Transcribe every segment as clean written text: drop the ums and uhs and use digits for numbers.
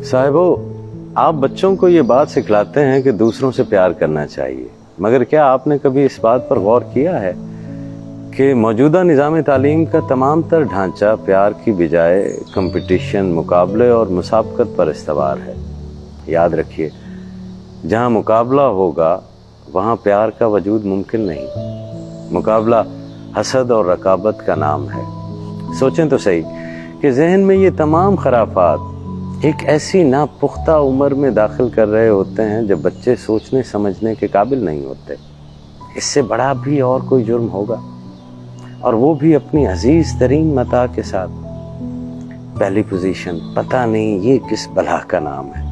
साहिबो, आप बच्चों को ये बात सिखलाते हैं कि दूसरों से प्यार करना चाहिए, मगर क्या आपने कभी इस बात पर गौर किया है कि मौजूदा निज़ाम तालीम का तमाम तर ढांचा प्यार की बजाय कंपटीशन, मुकाबले और मुसाबकत पर इस्तवार है। याद रखिए, जहाँ मुकाबला होगा वहाँ प्यार का वजूद मुमकिन नहीं। मुकाबला हसद और रकाबत का नाम है। सोचें तो सही कि जहन में ये तमाम खराफात एक ऐसी नापुख्ता उम्र में दाखिल कर रहे होते हैं जब बच्चे सोचने समझने के काबिल नहीं होते। इससे बड़ा भी और कोई जुर्म होगा, और वो भी अपनी अजीज तरीन मता के साथ। पहली पोजीशन, पता नहीं ये किस बला का नाम है।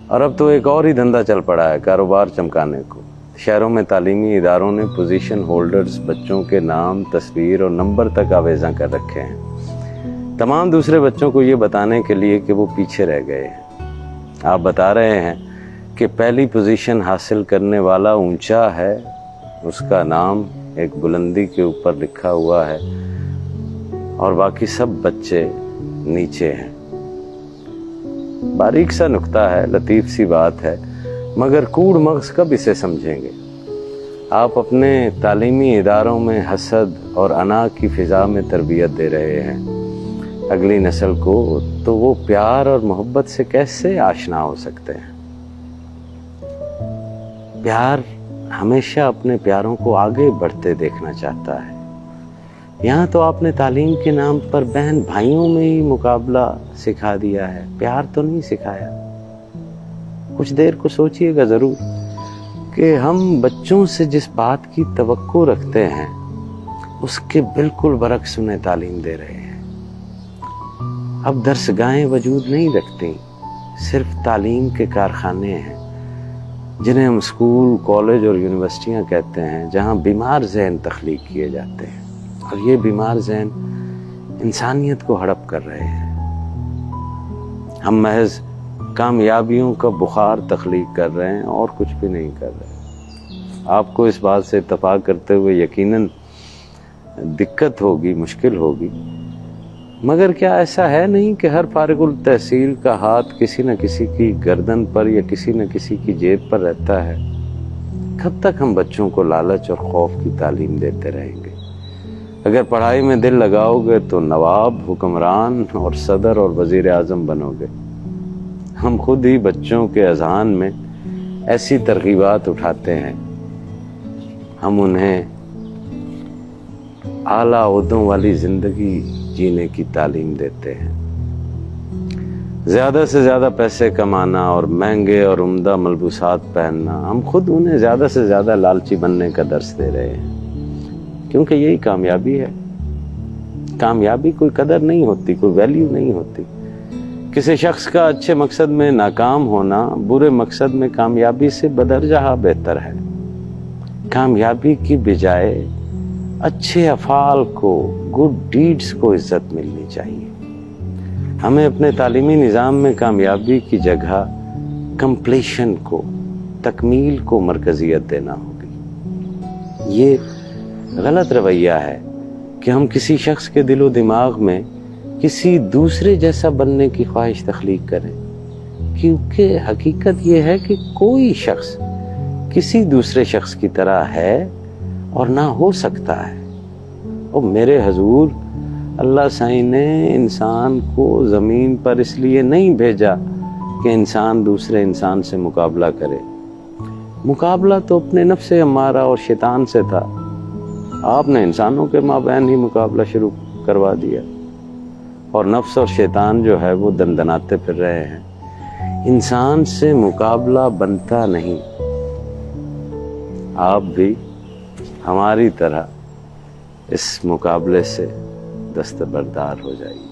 और अब तो एक और ही धंधा चल पड़ा है, कारोबार चमकाने को। शहरों में तालीमी इदारों ने पोजीशन होल्डर्स बच्चों के नाम, तस्वीर और नंबर तक आवेज़ा कर रखे हैं, तमाम दूसरे बच्चों को ये बताने के लिए कि वो पीछे रह गए हैं। आप बता रहे हैं कि पहली पोजीशन हासिल करने वाला ऊंचा है, उसका नाम एक बुलंदी के ऊपर लिखा हुआ है, और बाकी सब बच्चे नीचे हैं। बारीक सा नुक्ता है, लतीफ सी बात है, मगर कूड़ मगज कब इसे समझेंगे। आप अपने तालीमी इदारों में हसद और अना की फिजा में तरबियत दे रहे हैं अगली नस्ल को, तो वो प्यार और मोहब्बत से कैसे आशना हो सकते हैं। प्यार हमेशा अपने प्यारों को आगे बढ़ते देखना चाहता है। यहाँ तो आपने तालीम के नाम पर बहन भाइयों में ही मुकाबला सिखा दिया है, प्यार तो नहीं सिखाया। कुछ देर को सोचिएगा जरूर कि हम बच्चों से जिस बात की तवक्को रखते हैं उसके बिल्कुल बरक्स उन्हें तालीम दे रहे हैं। अब दरसगाहें वजूद नहीं रखती, सिर्फ तालीम के कारखाने हैं, जिन्हें हम स्कूल, कॉलेज और यूनिवर्सिटियां कहते हैं, जहां बीमार ज़हन तख्लीक किए जाते हैं, और ये बीमार ज़हन इंसानियत को हड़प कर रहे हैं। हम महज कामयाबियों का बुखार तख्लीक कर रहे हैं और कुछ भी नहीं कर रहे। आपको इस बात से इत्तफाक करते हुए यकीनन दिक्कत होगी, मुश्किल होगी, मगर क्या ऐसा है नहीं कि हर फारिगुल तहसील का हाथ किसी न किसी की गर्दन पर या किसी न किसी की जेब पर रहता है। कब तक हम बच्चों को लालच और खौफ की तालीम देते रहेंगे। अगर पढ़ाई में दिल लगाओगे तो नवाब, हुक्मरान और सदर और वजीर आजम बनोगे। हम खुद ही बच्चों के अज़हान में ऐसी तरगीबात उठाते हैं, हम उन्हें आला ओहदों वाली जिंदगी जीने की तालीम देते हैं। ज़्यादा से ज़्यादा पैसे कमाना और महंगे और उम्दा मलबूसात पहनना, हम खुद उन्हें ज़्यादा से ज़्यादा लालची बनने का दर्स दे रहे हैं, क्योंकि यही कामयाबी है। कामयाबी कोई कदर नहीं होती, कोई वैल्यू नहीं होती। किसी शख्स का अच्छे मकसद में नाकाम होना बुरे मकसद में कामयाबी से बदरजहा बेहतर है। कामयाबी की बजाय अच्छे अफ़ाल को, गुड डीड्स को इज्जत मिलनी चाहिए। हमें अपने तालीमी निज़ाम में कामयाबी की जगह कंप्लीशन को, तकमील को मरकज़ियत देना होगी। ये गलत रवैया है कि हम किसी शख्स के दिलो दिमाग में किसी दूसरे जैसा बनने की ख्वाहिश तख्लीक करें, क्योंकि हकीकत ये है कि कोई शख्स किसी दूसरे शख्स की तरह है और ना हो सकता है। और मेरे हजूर, अल्लाह साईं ने इंसान को ज़मीन पर इसलिए नहीं भेजा कि इंसान दूसरे इंसान से मुकाबला करे। मुकाबला तो अपने नफ्स अम्मारा और शैतान से था। आपने इंसानों के माबैन ही मुकाबला शुरू करवा दिया, और नफ्स और शैतान जो है वो दंदनाते फिर रहे हैं। इंसान से मुकाबला बनता नहीं। आप भी हमारी तरह इस मुकाबले से दस्तबरदार हो जाइए।